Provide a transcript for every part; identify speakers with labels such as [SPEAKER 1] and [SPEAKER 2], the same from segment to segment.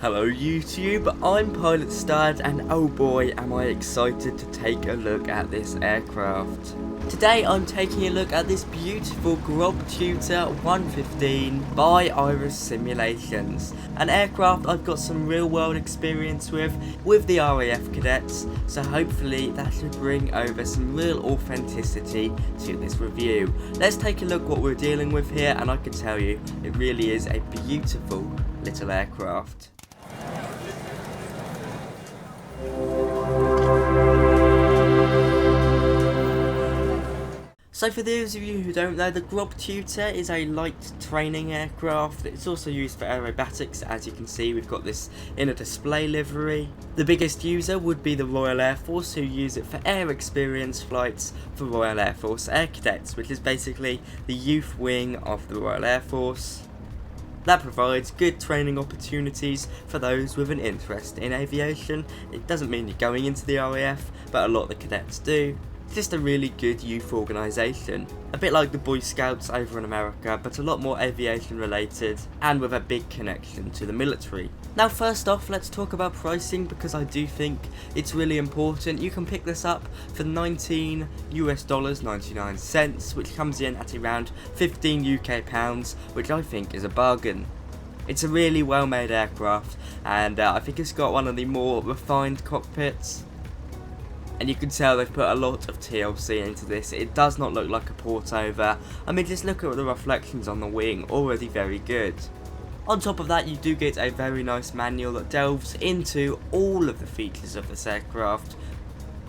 [SPEAKER 1] Hello YouTube, I'm Pilot Stud and oh boy am I excited to take a look at this aircraft. Today I'm taking a look at this beautiful Grob Tutor 115 by Iris Simulations, an aircraft I've got some real world experience with the RAF cadets, so hopefully that should bring over some real authenticity to this review. Let's take a look what we're dealing with here, and I can tell you it really is a beautiful little aircraft. So for those of you who don't know, the Grob Tutor is a light training aircraft. It's also used for aerobatics. As you can see, we've got this in a display livery. The biggest user would be the Royal Air Force, who use it for air experience flights for Royal Air Force Air Cadets, which is basically the youth wing of the Royal Air Force. That provides good training opportunities for those with an interest in aviation. It doesn't mean you're going into the RAF, but a lot of the cadets do. It's just a really good youth organisation, a bit like the Boy Scouts over in America, but a lot more aviation related and with a big connection to the military. Now first off, let's talk about pricing, because I do think it's really important. You can pick this up for $19.99, which comes in at around 15 UK pounds, which I think is a bargain. It's a really well made aircraft, and I think it's got one of the more refined cockpits. And you can tell they've put a lot of TLC into this. It does not look like a port over. I mean, just look at the reflections on the wing, already very good. On top of that, you do get a very nice manual that delves into all of the features of this aircraft.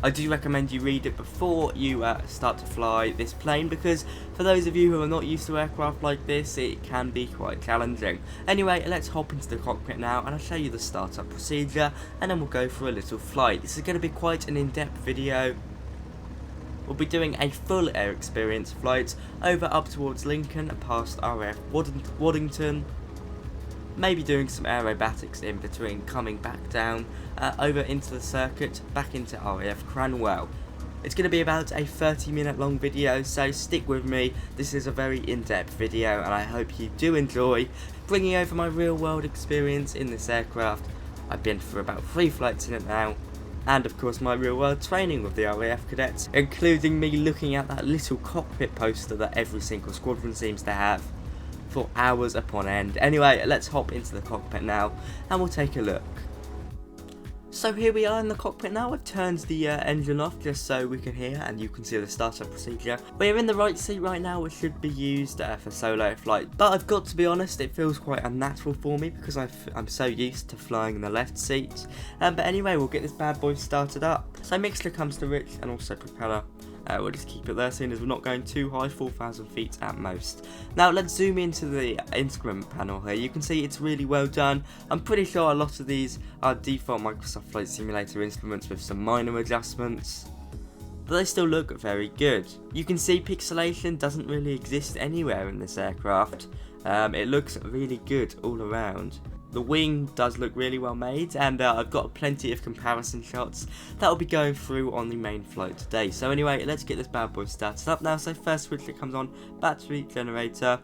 [SPEAKER 1] I do recommend you read it before you start to fly this plane, because for those of you who are not used to aircraft like this, it can be quite challenging. Anyway, let's hop into the cockpit now and I'll show you the startup procedure, and then we'll go for a little flight. This is going to be quite an in-depth video. We'll be doing a full air experience flight over up towards Lincoln and past RAF Waddington. Maybe doing some aerobatics in between, coming back down over into the circuit, back into RAF Cranwell. It's going to be about a 30-minute long video, so stick with me. This is a very in-depth video and I hope you do enjoy bringing over my real world experience in this aircraft. I've been for about 3 flights in it now, and of course my real world training with the RAF cadets, including me looking at that little cockpit poster that every single squadron seems to have for hours upon end. Anyway, let's hop into the cockpit now and we'll take a look. So here we are in the cockpit now. I've turned the engine off just so we can hear and you can see the startup procedure. We're in the right seat right now, which should be used for solo flight, but I've got to be honest, it feels quite unnatural for me because I'm so used to flying in the left seat. But anyway, we'll get this bad boy started up. So mixture comes to rich and also propeller. We'll just keep it there, seeing as we're not going too high, 4,000 feet at most. Now let's zoom into the instrument panel here. You can see it's really well done. I'm pretty sure a lot of these are default Microsoft Flight Simulator instruments with some minor adjustments, but they still look very good. You can see pixelation doesn't really exist anywhere in this aircraft. It looks really good all around. The wing does look really well made, and I've got plenty of comparison shots that will be going through on the main flight today. So anyway, let's get this bad boy started up now. So first switch that comes on, battery generator.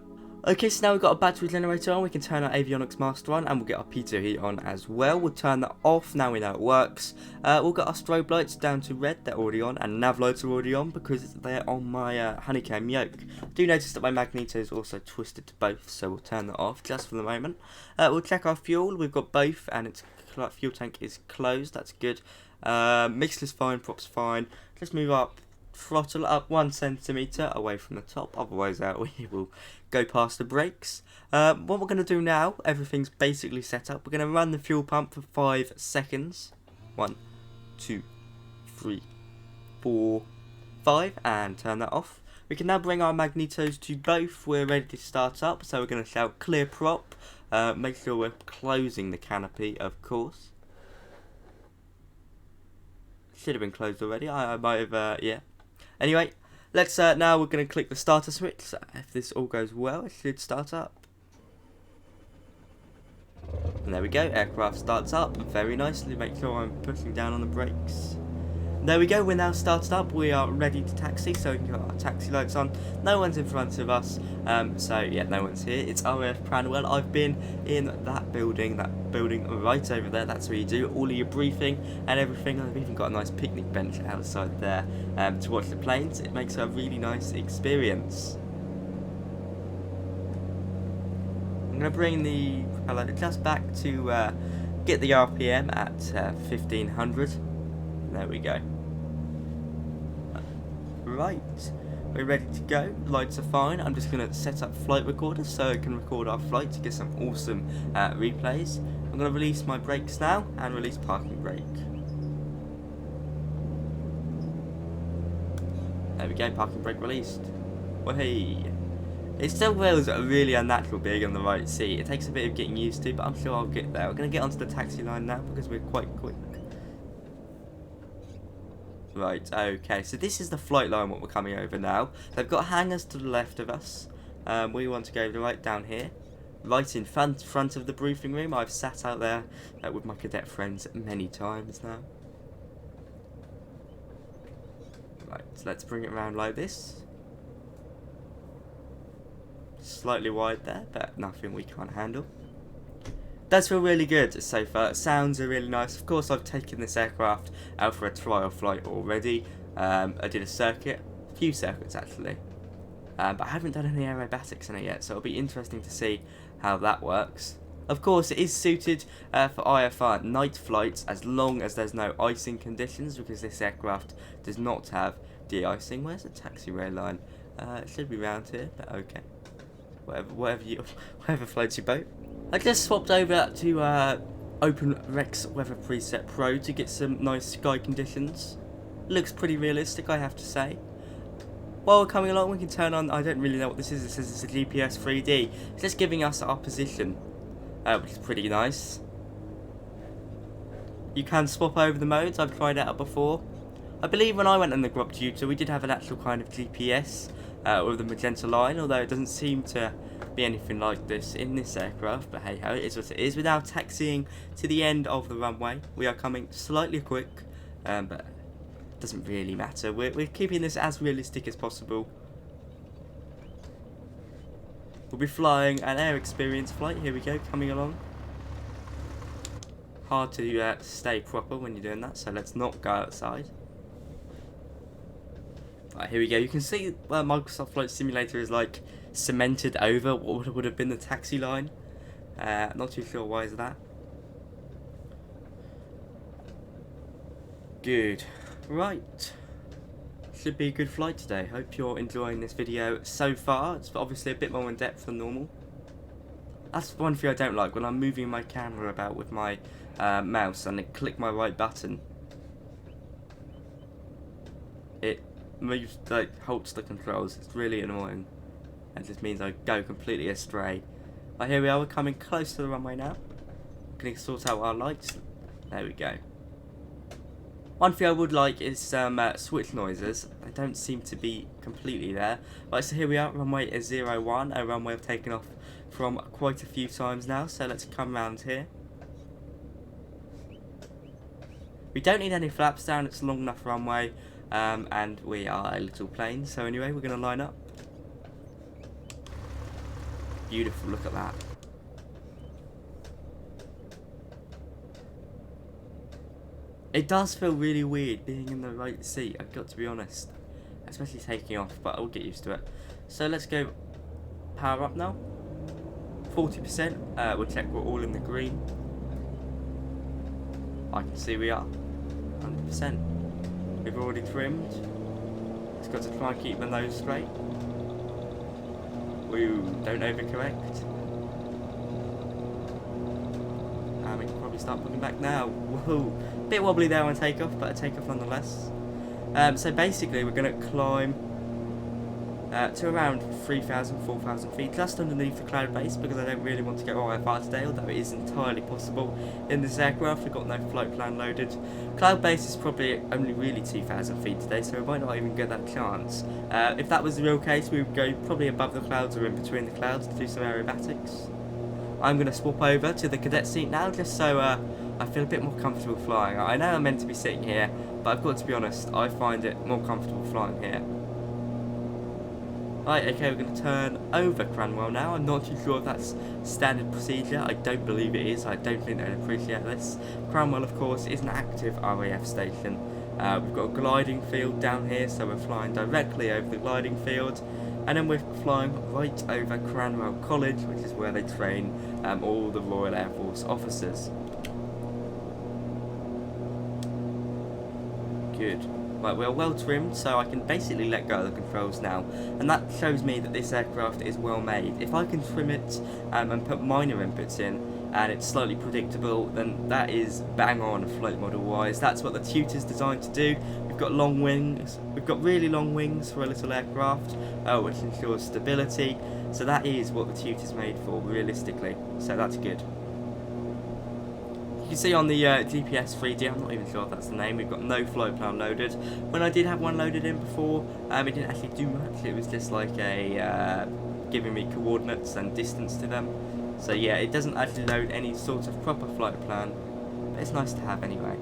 [SPEAKER 1] Okay, so now we've got a battery generator on, we can turn our avionics master on, and we'll get our P2 heat on as well. We'll turn that off, now we know it works. We'll get our strobe lights down to red, they're already on, and nav lights are already on because they're on my honeycomb yoke. Do notice that my magneto is also twisted to both, so we'll turn that off just for the moment. We'll check our fuel, we've got both, and its fuel tank is closed, that's good. Mixer's fine, props fine. Let's move up. Throttle up 1 centimetre away from the top, otherwise we will go past the brakes. What we're going to do now, everything's basically set up. We're going to run the fuel pump for 5 seconds. 1, 2, 3, 4, 5, and turn that off. We can now bring our magnetos to both. We're ready to start up, so we're going to shout clear prop. Make sure we're closing the canopy, of course. Should have been closed already. I might have, yeah. Anyway, let's now we're going to click the starter switch. So if this all goes well, it should start up. And there we go, aircraft starts up very nicely. Make sure I'm pushing down on the brakes. There we go, we're now started up, we are ready to taxi, so we've got our taxi lights on, no one's in front of us, so yeah, no one's here. It's RAF Cranwell. I've been in that building right over there. That's where you do all of your briefing and everything. I've even got a nice picnic bench outside there to watch the planes. It makes a really nice experience. I'm going to bring the propeller just back to get the RPM at 1500. There we go. Right, we're ready to go. Lights are fine. I'm just going to set up flight recorder so I can record our flight to get some awesome replays. I'm going to release my brakes now and release parking brake. There we go, parking brake released. Well, hey. It still feels really unnatural being on the right seat. It takes a bit of getting used to, but I'm sure I'll get there. We're going to get onto the taxi line now because we're quite quick. Right, okay, so this is the flight line what we're coming over now. They've got hangars to the left of us. We want to go right down here. Right in front of the briefing room. I've sat out there with my cadet friends many times now. Right, so let's bring it around like this. Slightly wide there, but nothing we can't handle. Does feel really good so far. Sounds are really nice. Of course, I've taken this aircraft out for a trial flight already. I did a few circuits actually, but I haven't done any aerobatics in it yet, so it'll be interesting to see how that works. Of course, it is suited for IFR night flights as long as there's no icing conditions, because this aircraft does not have de-icing. Where's the taxiway line? It should be round here, but okay. Whatever floats your boat. I just swapped over to OpenRex Weather Preset Pro to get some nice sky conditions. Looks pretty realistic, I have to say. While we're coming along, we can turn on, I don't really know what this is. It says it's a GPS 3D. It's just giving us our position, which is pretty nice. You can swap over the modes. I've tried it out before. I believe when I went on the Grob Tutor, we did have an actual kind of GPS with the magenta line, although it doesn't seem to be anything like this in this aircraft, but hey ho, it is what it is. We're now taxiing to the end of the runway. We are coming slightly quick, but it doesn't really matter. We're keeping this as realistic as possible. We'll be flying an air experience flight. Here we go, coming along. Hard to stay proper when you're doing that, so let's not go outside. Right, here we go. You can see Microsoft Flight Simulator is like cemented over what would have been the taxi line. Not too sure why is that. Good. Right. Should be a good flight today. Hope you're enjoying this video so far. It's obviously a bit more in depth than normal. That's one thing I don't like when I'm moving my camera about with my mouse and I click my right button. It moves, like, halts the controls. It's really annoying. It just means I go completely astray. But here we are, we're coming close to the runway now. Gonna sort out our lights. There we go. One thing I would like is some switch noises. They don't seem to be completely there. Right, so here we are, runway is 01, a runway I've taken off from quite a few times now, so let's come around here. We don't need any flaps down, it's a long enough runway. And we are a little plane, so anyway, we're going to line up. Beautiful, look at that. It does feel really weird being in the right seat, I've got to be honest. Especially taking off, but I'll get used to it. So let's go power up now. 40%, we'll check we're all in the green. I can see we are. 100%. We've already trimmed. Just got to try and keep the nose straight. Woo, don't overcorrect. And we can probably start pulling back now. Woohoo! Bit wobbly there on takeoff, but a takeoff nonetheless. So basically we're going to climb to around 3,000, 4,000 feet, just underneath the cloud base, because I don't really want to go IFR today, although it is entirely possible in this aircraft. We've got no flight plan loaded. Cloud base is probably only really 2,000 feet today, so we might not even get that chance. If that was the real case, we would go probably above the clouds or in between the clouds to do some aerobatics. I'm going to swap over to the cadet seat now, just so I feel a bit more comfortable flying. I know I'm meant to be sitting here, but I've got to be honest, I find it more comfortable flying here. Right, okay, we're going to turn over Cranwell now. I'm not too sure if that's standard procedure. I don't believe it is. I don't think they'd appreciate this. Cranwell, of course, is an active RAF station. We've got a gliding field down here, so we're flying directly over the gliding field. And then we're flying right over Cranwell College, which is where they train all the Royal Air Force officers. Good. Right, we're well trimmed, so I can basically let go of the controls now, and that shows me that this aircraft is well made. If I can trim it and put minor inputs in, and it's slightly predictable, then that is bang on float model wise. That's what the Tutor's designed to do. We've got long wings, we've got really long wings for a little aircraft, which ensures stability, so that is what the Tutor's made for, realistically, so that's good. You can see on the GPS 3D, I'm not even sure if that's the name, we've got no flight plan loaded. When I did have one loaded in before, it didn't actually do much. It was just like a giving me coordinates and distance to them. So yeah, it doesn't actually load any sort of proper flight plan, but it's nice to have anyway.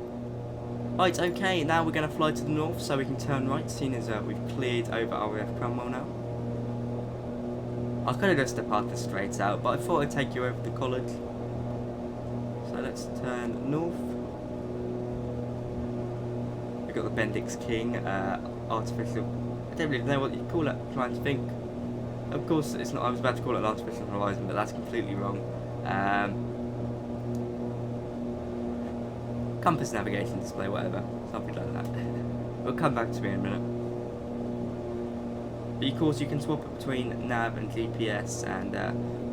[SPEAKER 1] Right, okay, now we're going to fly to the north so we can turn right, seeing as we've cleared over RAF Cranwell now. I could have just departed straight out, but I thought I'd take you over the college. So let's turn north. We've got the Bendix King, artificial, I don't really know what you call it, I'm trying to think. Of course it's not, I was about to call it an artificial horizon, but that's completely wrong. Compass navigation display, whatever, something like that. We'll come back to me in a minute. But of course you can swap it between nav and GPS, and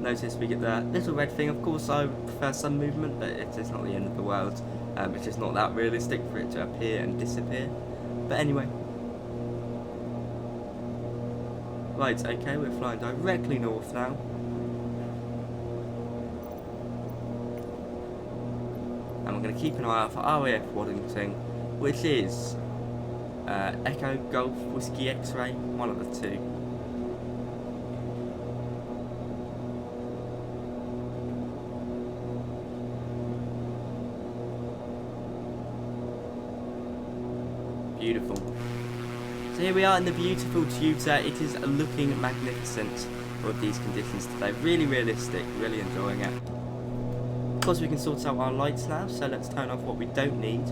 [SPEAKER 1] notice we get the little red thing. Of course I would prefer some movement, but it's not the end of the world. It's just not that realistic for it to appear and disappear. But anyway. Right, okay, we're flying directly north now. And we're going to keep an eye out for RAF Waddington, which is Echo Golf Whiskey X-Ray, one of the two. Beautiful. So here we are in the beautiful Tutor. It is looking magnificent with these conditions today. Really realistic, really enjoying it. Of course we can sort out our lights now, so let's turn off what we don't need.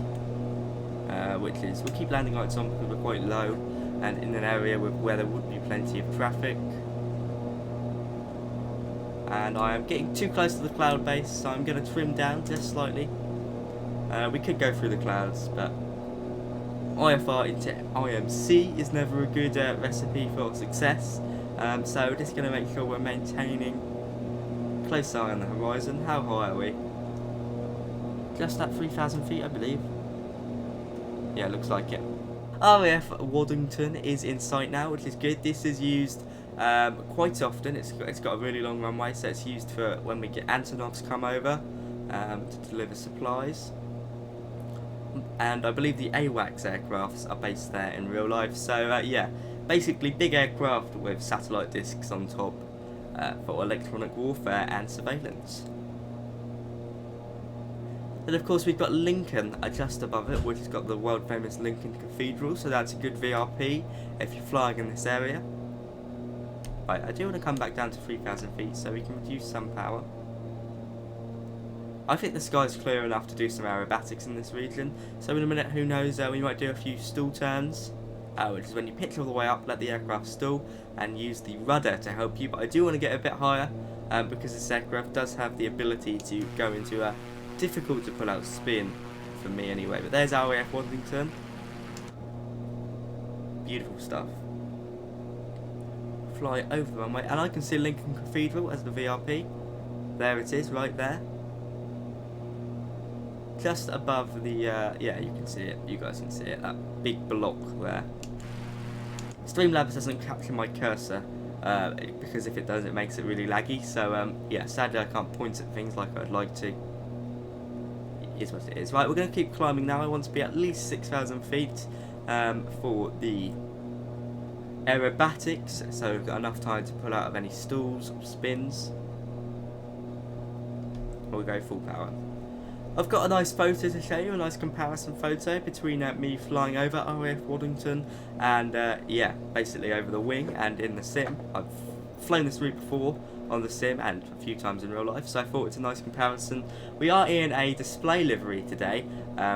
[SPEAKER 1] Which is, we'll keep landing lights on because we're quite low and in an area where there would be plenty of traffic. And I am getting too close to the cloud base, so I'm going to trim down just slightly. We could go through the clouds, but IFR into IMC is never a good recipe for success, so we're just going to make sure we're maintaining close eye on the horizon. How high are we? Just at 3,000 feet, I believe. Yeah, looks like it. RAF Waddington is in sight now, which is good. This is used quite often. It's got a really long runway, so it's used for when we get Antonovs come over to deliver supplies. And I believe the AWACS aircrafts are based there in real life. So yeah, basically big aircraft with satellite discs on top for electronic warfare and surveillance. Then of course we've got Lincoln just above it, which has got the world famous Lincoln Cathedral, so that's a good VRP if you're flying in this area. Right, I do want to come back down to 3,000 feet so we can reduce some power. I think the sky's clear enough to do some aerobatics in this region, so in a minute, who knows, we might do a few stall turns, which is when you pitch all the way up, let the aircraft stall, and use the rudder to help you. But I do want to get a bit higher, because this aircraft does have the ability to go into a difficult to pull out spin, for me anyway. But there's RAF Waddington. Beautiful stuff. Fly over the runway, and I can see Lincoln Cathedral as the VRP. There it is, right there. Just above the, yeah, you can see it, you guys can see it, that big block there. Streamlabs doesn't capture my cursor, because if it does, it makes it really laggy, so, yeah, sadly I can't point at things like I'd like to. It is what it is. Right, we're going to keep climbing now. I want to be at least 6,000 feet, for the aerobatics, so we've got enough time to pull out of any stalls or spins. We'll go full power. I've got a nice photo to show you, a nice comparison photo between me flying over RAF Waddington and yeah, basically over the wing and in the sim. I've flown this route before on the sim and a few times in real life, so I thought it's a nice comparison. We are in a display livery today,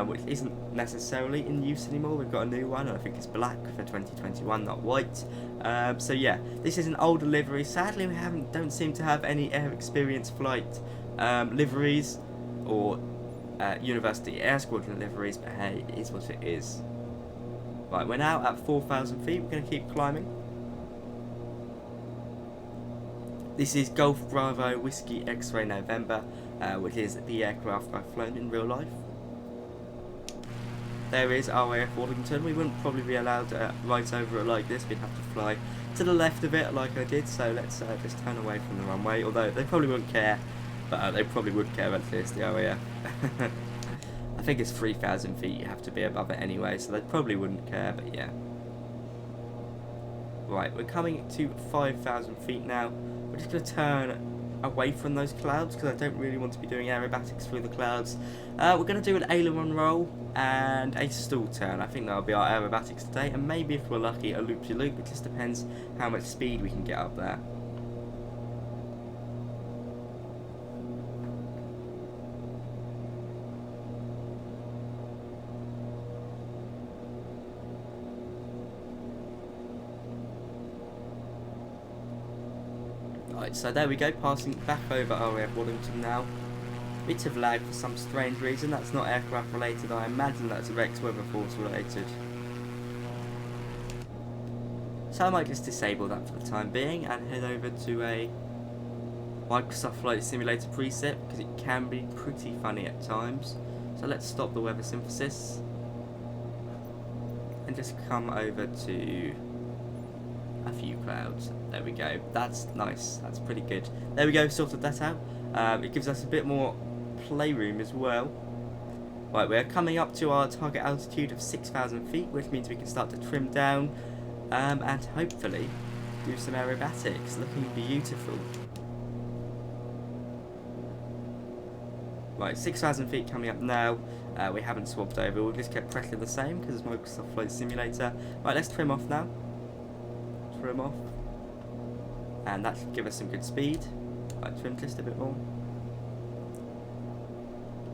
[SPEAKER 1] which isn't necessarily in use anymore. We've got a new one, and I think it's black for 2021, not white. So yeah, this is an older livery. Sadly, we don't seem to have any Air Experience flight liveries or University Air Squadron liveries, but hey, it is what it is. Right, we're now at 4,000 feet. We're going to keep climbing. This is Golf Bravo Whiskey X-Ray November, which is the aircraft I've flown in real life. There is RAF Waddington. We wouldn't probably be allowed right over it like this. We'd have to fly to the left of it like I did, so let's just turn away from the runway, although they probably wouldn't care, but they probably would care actually, it's the RAF. I think it's 3,000 feet, you have to be above it anyway, so they probably wouldn't care, but yeah. Right, we're coming to 5,000 feet now. We're just going to turn away from those clouds because I don't really want to be doing aerobatics through the clouds. We're going to do an aileron roll and a stall turn. I think that'll be our aerobatics today, and maybe if we're lucky a loop-de-loop. It just depends how much speed we can get up there. Right, so there we go, passing back over RAF Waddington now. Bit of lag for some strange reason. That's not aircraft related. I imagine that's Rex Weather Force related. So I might just disable that for the time being and head over to a Microsoft Flight Simulator preset because it can be pretty funny at times. So let's stop the weather synthesis and just come over to a few clouds. There we go. That's nice. That's pretty good. There we go. Sorted that out. It gives us a bit more playroom as well. Right, we're coming up to our target altitude of 6,000 feet, which means we can start to trim down and hopefully do some aerobatics. Looking beautiful. Right, 6,000 feet coming up now. We haven't swapped over. We've just kept pressure the same because it's Microsoft Flight Simulator. Right, let's trim off now. Trim off. And that should give us some good speed. Right, trim just a bit more.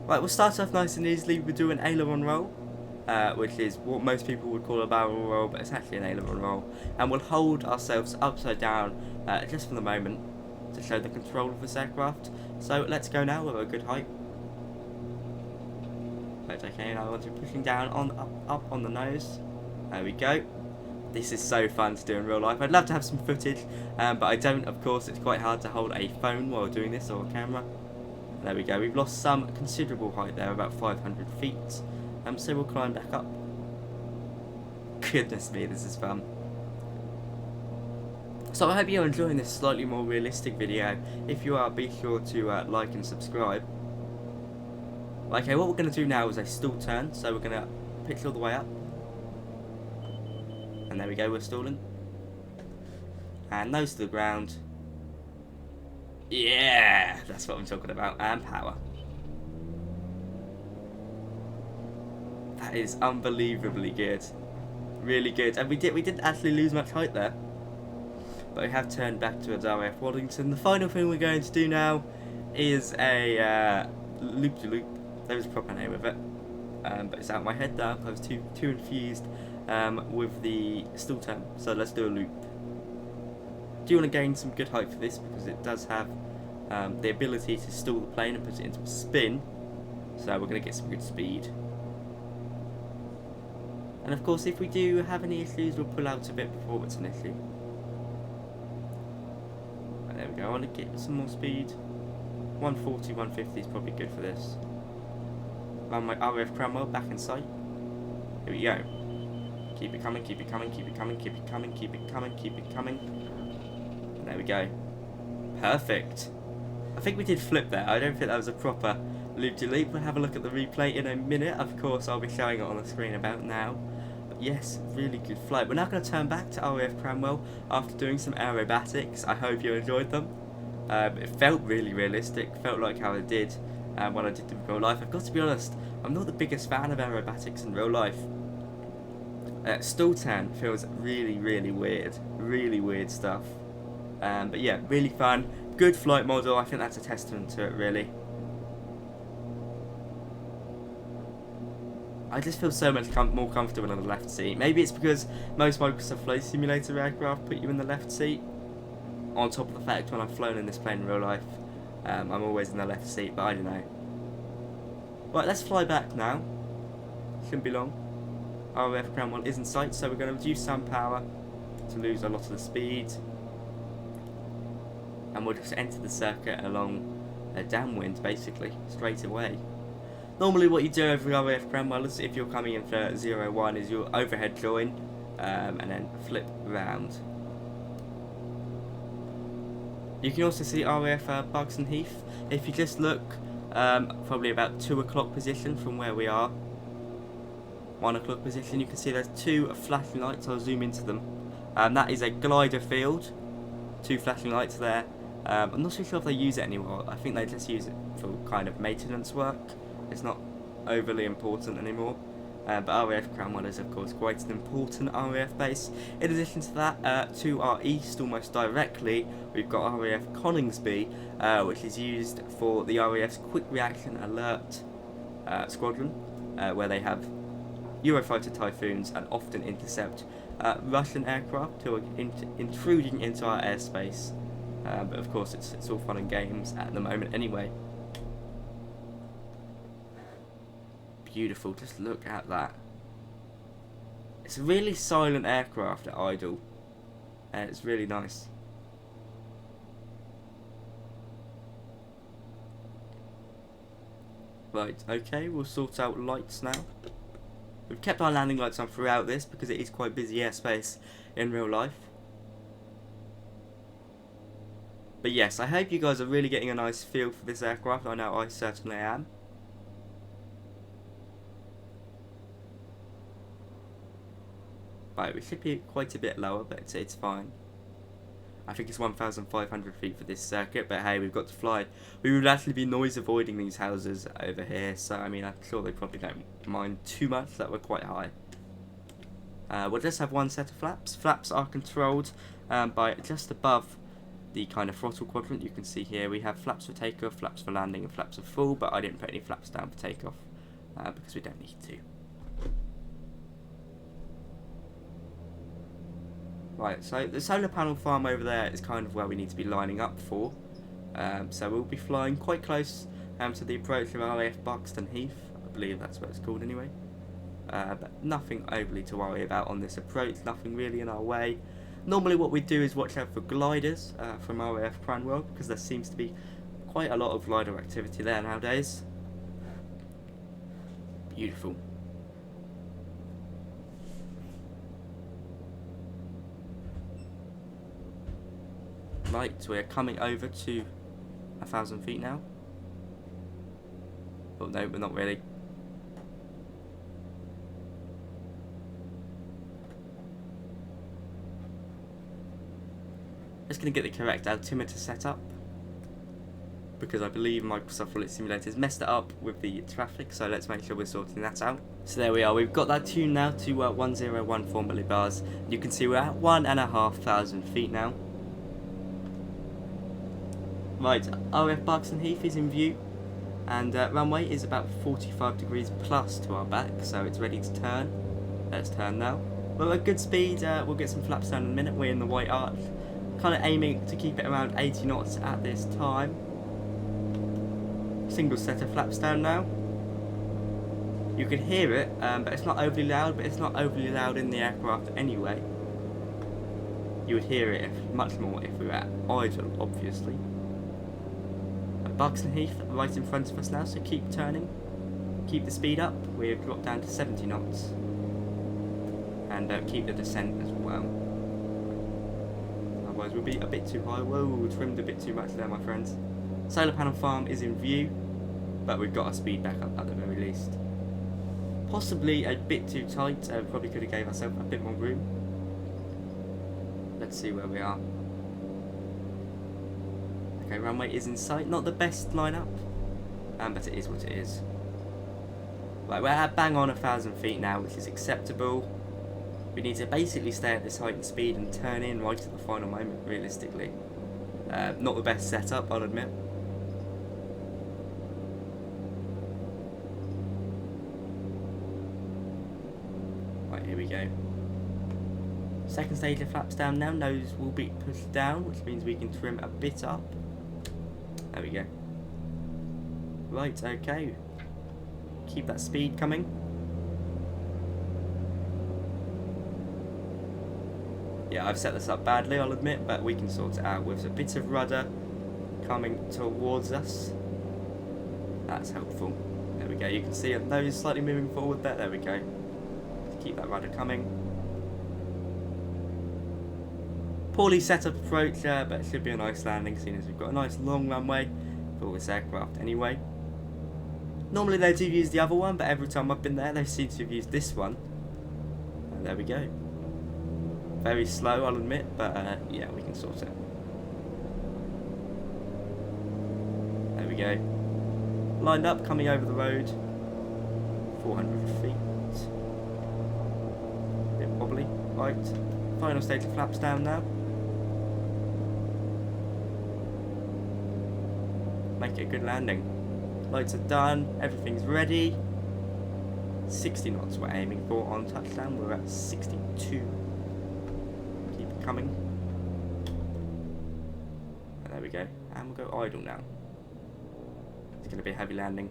[SPEAKER 1] Right, we'll start off nice and easily. We'll do an aileron roll, which is what most people would call a barrel roll, but it's actually an aileron roll. And we'll hold ourselves upside down just for the moment to show the control of this aircraft. So let's go now with a good height. Right, okay, now I want to be pushing down on up on the nose. There we go. This is so fun to do in real life. I'd love to have some footage, but I don't, of course. It's quite hard to hold a phone while doing this, or a camera. There we go. We've lost some considerable height there, about 500 feet. So we'll climb back up. Goodness me, this is fun. So I hope you're enjoying this slightly more realistic video. If you are, be sure to like and subscribe. Okay, what we're going to do now is a stall turn. So we're going to pitch all the way up. And there we go, we're stalling. And nose to the ground. Yeah, that's what I'm talking about. And power. That is unbelievably good. Really good. And we didn't actually lose much height there. But we have turned back to a RAF Waddington. The final thing we're going to do now is a loop-de-loop. There's a proper name of it. But it's out of my head now. I was too infused with the stall turn. So let's do a loop. Do you want to gain some good height for this because it does have the ability to stall the plane and put it into a spin. So we're going to get some good speed. And of course, if we do have any issues, we'll pull out a bit before it's an issue. Right, there we go. I want to get some more speed. 140, 150 is probably good for this. Run my RF Cromwell back in sight. Here we go. Keep it coming, keep it coming, keep it coming, keep it coming, keep it coming, keep it coming. And there we go. Perfect. I think we did flip there. I don't think that was a proper loop-de-loop. We'll have a look at the replay in a minute. Of course, I'll be showing it on the screen about now. But yes, really good flight. We're now going to turn back to RAF Cromwell after doing some aerobatics. I hope you enjoyed them. It felt really realistic. Felt like how I did when I did them in real life. I've got to be honest, I'm not the biggest fan of aerobatics in real life. Stall turn feels really, really weird stuff. But yeah, really fun, good flight model. I think that's a testament to it, really. I just feel so much more comfortable on the left seat. Maybe it's because most Microsoft Flight Simulator aircraft put you in the left seat. On top of the fact when I've flown in this plane in real life, I'm always in the left seat, but I don't know. Right, let's fly back now. Shouldn't be long. RAF Ground 1 is in sight, so we're going to reduce some power to lose a lot of the speed. And we'll just enter the circuit along a downwind, basically, straight away. Normally what you do over RAF Ground 1, if you're coming in for 01, is you'll overhead join and then flip round. You can also see RAF Buxton Heath. If you just look probably about 2 o'clock position from where we are, 1 o'clock position, you can see there's 2 flashing lights. I'll zoom into them. That is a glider field, 2 flashing lights there. I'm not so sure if they use it anymore. I think they just use it for kind of maintenance work. It's not overly important anymore. But RAF Ground 1 is of course quite an important RAF base. In addition to that, to our east almost directly, we've got RAF Coningsby, which is used for the RAF's Quick Reaction Alert Squadron, where they have Eurofighter Typhoons and often intercept Russian aircraft who are intruding into our airspace. But of course it's all fun and games at the moment anyway. Beautiful, just look at that. It's a really silent aircraft at idle. It's really nice. Right, okay, we'll sort out lights now. We've kept our landing lights on throughout this because it is quite busy airspace in real life. But yes, I hope you guys are really getting a nice feel for this aircraft. I know I certainly am. Right, we should be quite a bit lower, but it's fine. I think it's 1,500 feet for this circuit, but hey, we've got to fly. We would actually be noise avoiding these houses over here, so I mean, I'm sure they probably don't mind too much that we're quite high. We'll just have one set of flaps. Flaps are controlled by just above the kind of throttle quadrant. You can see here we have flaps for takeoff, flaps for landing, and flaps for full, but I didn't put any flaps down for takeoff because we don't need to. Right, so the solar panel farm over there is kind of where we need to be lining up for. So we'll be flying quite close to the approach of RAF Buxton Heath. I believe that's what it's called anyway. But nothing overly to worry about on this approach, nothing really in our way. Normally what we do is watch out for gliders from RAF Cranwell, because there seems to be quite a lot of glider activity there nowadays. Beautiful. Right, so we're coming over to 1,000 feet now. Oh no, we're not really. Just going to get the correct altimeter set up, because I believe Microsoft Flight Simulator has messed it up with the traffic, so let's make sure we're sorting that out. So there we are, we've got that tuned now to 1014 millibars. You can see we're at 1,500 feet now. Right, RAF Buxton Heath is in view, and runway is about 45 degrees plus to our back, so it's ready to turn. Let's turn now. We're at good speed, we'll get some flaps down in a minute. We're in the white arch, kind of aiming to keep it around 80 knots at this time. Single set of flaps down now. You can hear it, but it's not overly loud, but it's not overly loud in the aircraft anyway. You would hear it much more if we were at idle, obviously. Buxton Heath right in front of us now, so keep turning, keep the speed up. We've dropped down to 70 knots, and keep the descent as well. Otherwise we'll be a bit too high. Whoa, trimmed a bit too much there, my friends. Solar panel farm is in view, but we've got our speed back up at the very least. Possibly a bit too tight, probably could have gave ourselves a bit more room. Let's see where we are. Okay, runway is in sight, not the best lineup. but it is what it is. Right, we're at bang on 1,000 feet now, which is acceptable. We need to basically stay at this height and speed and turn in right at the final moment, realistically. Not the best setup, I'll admit. Right, here we go. Second stage of flaps down now, nose will be pushed down, which means we can trim a bit up. There we go. Right, okay. Keep that speed coming. Yeah, I've set this up badly, I'll admit, but we can sort it out with a bit of rudder coming towards us. That's helpful. There we go. You can see a nose slightly moving forward there. There we go. Just keep that rudder coming. Poorly set up approach, but it should be a nice landing, seeing as we've got a nice long runway for this aircraft anyway. Normally they do use the other one, but every time I've been there, they seem to have used this one. And there we go. Very slow, I'll admit, but yeah, we can sort it. There we go. Lined up, coming over the road. 400 feet. Bit wobbly. Right. Final stage of flaps down now. Make it a good landing. Lights are done, everything's ready. 60 knots we're aiming for on touchdown. We're at 62. Keep it coming. And there we go. And we'll go idle now. It's going to be a heavy landing.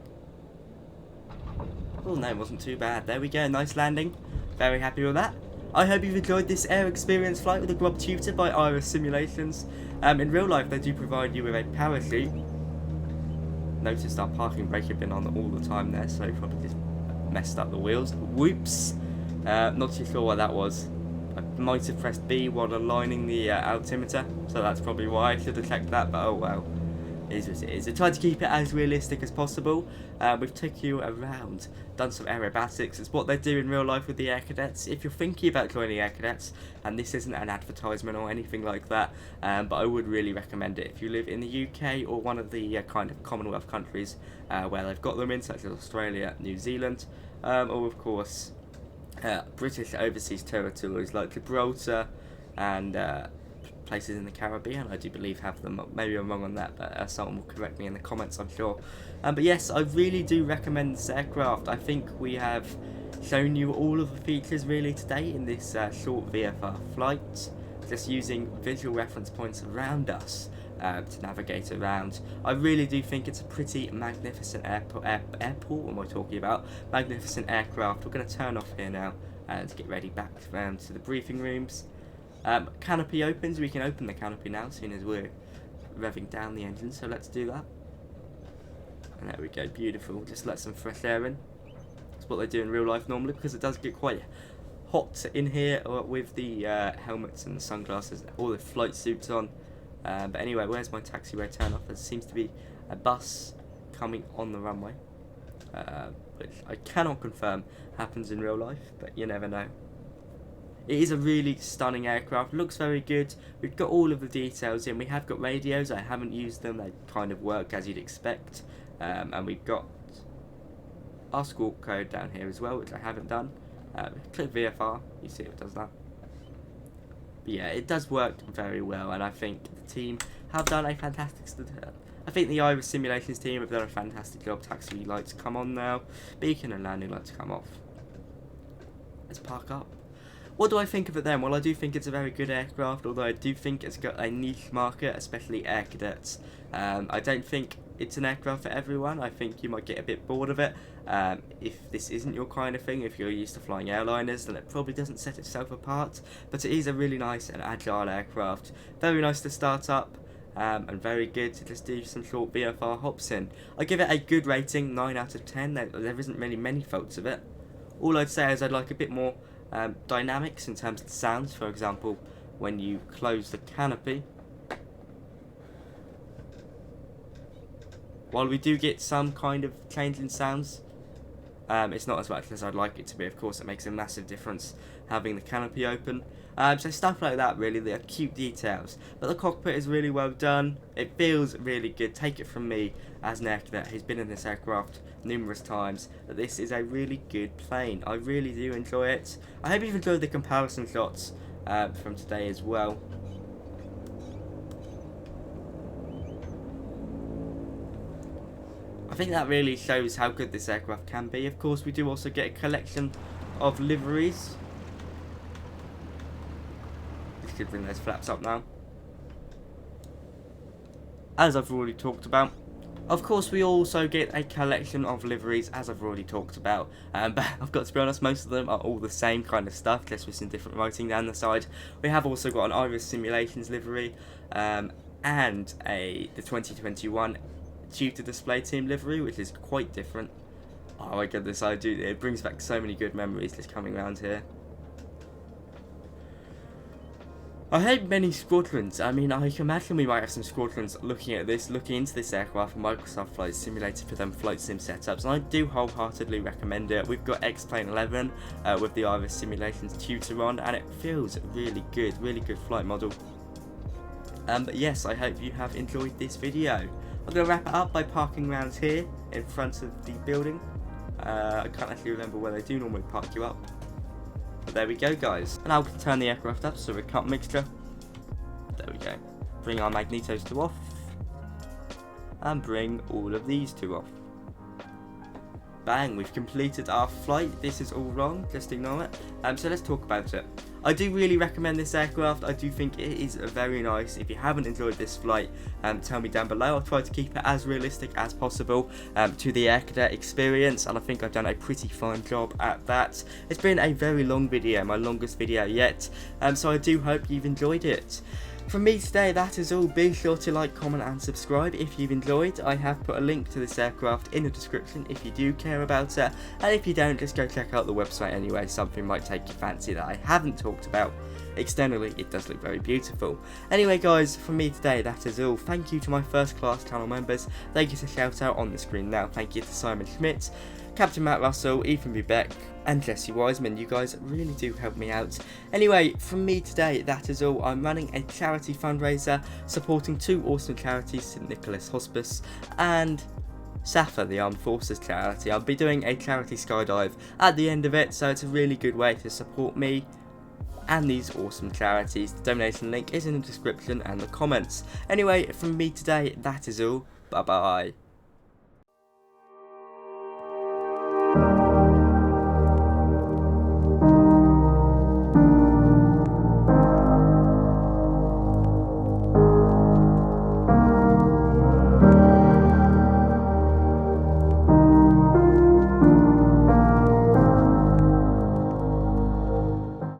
[SPEAKER 1] Oh no, it wasn't too bad. There we go, nice landing. Very happy with that. I hope you've enjoyed this air experience flight with the Grob Tutor by Iris Simulations. In real life, they do provide you with a parachute. Noticed our parking brake had been on all the time there, so probably just messed up the wheels. Whoops! Not too sure what that was. I might have pressed B while aligning the altimeter, so that's probably why I should have checked that, but oh well. It is what it is. I tried to keep it as realistic as possible. We've taken you around, done some aerobatics. It's what they do in real life with the Air Cadets. If you're thinking about joining Air Cadets, and this isn't an advertisement or anything like that, but I would really recommend it if you live in the UK or one of the kind of Commonwealth countries where they've got them in, such as Australia, New Zealand, or of course British overseas territories like Gibraltar and places in the Caribbean, I do believe have them. Maybe I'm wrong on that, but someone will correct me in the comments, I'm sure. But yes, I really do recommend this aircraft. I think we have shown you all of the features really today in this short VFR flight, just using visual reference points around us to navigate around. I really do think it's a pretty magnificent airport, what am I talking about? Magnificent aircraft. We're going to turn off here now to get ready back around to the briefing rooms. Canopy opens. We can open the canopy now, seeing as we're revving down the engine, so let's do that. And there we go, beautiful. Just let some fresh air in. That's what they do in real life normally, because it does get quite hot in here with the helmets and the sunglasses, all the flight suits on. But anyway, where's my taxiway turn off? There seems to be a bus coming on the runway, which I cannot confirm happens in real life, but you never know. It is a really stunning aircraft, looks very good. We've got all of the details in. We have got radios, I haven't used them, they kind of work as you'd expect. And we've got our squawk code down here as well, which I haven't done. Click VFR, you see it does that. But yeah, it does work very well, and I think the team have done a fantastic I think the Iris Simulations team have done a fantastic job. Taxi lights come on now, beacon and landing lights come off. Let's park up. What do I think of it then? Well, I do think it's a very good aircraft, although I do think it's got a niche market, especially Air Cadets. I don't think it's an aircraft for everyone. I think you might get a bit bored of it. If this isn't your kind of thing, if you're used to flying airliners, then it probably doesn't set itself apart. But it is a really nice and agile aircraft. Very nice to start up. And very good to just do some short VFR hops in. I give it a good rating, 9 out of 10. There isn't really many faults of it. All I'd say is I'd like a bit more dynamics in terms of the sounds. For example, when you close the canopy, while we do get some kind of change in sounds, It's not as much as I'd like it to be. Of course, it makes a massive difference having the canopy open. So stuff like that, really, they are cute details. But the cockpit is really well done. It feels really good. Take it from me as an air cadet who's been in this aircraft numerous times, that this is a really good plane. I really do enjoy it. I hope you've enjoyed the comparison shots from today as well. I think that really shows how good this aircraft can be. Of course, we do also get a collection of liveries. Just should bring those flaps up now, as I've already talked about. Of course, we also get a collection of liveries, as I've already talked about. But I've got to be honest, most of them are all the same kind of stuff, just with some different writing down the side. We have also got an Iris Simulations livery, and the 2021 Tutor Display Team livery, which is quite different. Oh my goodness, it brings back so many good memories just coming around here. I hope many squadrons, I mean, I can imagine we might have some squadrons looking into this aircraft from Microsoft Flight Simulator for them float sim setups, and I do wholeheartedly recommend it. We've got X-Plane 11 with the Iris Simulations Tutor on, and it feels really good flight model. But yes, I hope you have enjoyed this video. I'm going to wrap it up by parking around here in front of the building. I can't actually remember where they do normally park you up. But there we go, guys. And I'll turn the aircraft up so we can't mixture. There we go. Bring our magnetos to off. And bring all of these two off. Bang, we've completed our flight. This is all wrong, just ignore it. So let's talk about it. I do really recommend this aircraft. I do think it is very nice. If you haven't enjoyed this flight, tell me down below. I'll try to keep it as realistic as possible to the Air Cadet experience, and I think I've done a pretty fine job at that. It's been a very long video, my longest video yet, so I do hope you've enjoyed it. From me today, that is all. Be sure to like, comment and subscribe if you've enjoyed. I have put a link to this aircraft in the description if you do care about it, and if you don't, just go check out the website anyway. Something might take your fancy that I haven't talked about. Externally, it does look very beautiful. Anyway guys, from me today, that is all. Thank you to my first class channel members. They get a shout out on the screen now. Thank you to Simon Schmidt, Captain Matt Russell, Ethan Beck, and Jesse Wiseman. You guys really do help me out. Anyway, from me today, that is all. I'm running a charity fundraiser supporting two awesome charities, St Nicholas Hospice and SAFA, the Armed Forces charity. I'll be doing a charity skydive at the end of it, so it's a really good way to support me and these awesome charities. The donation link is in the description and the comments. Anyway, from me today, that is all. Bye bye.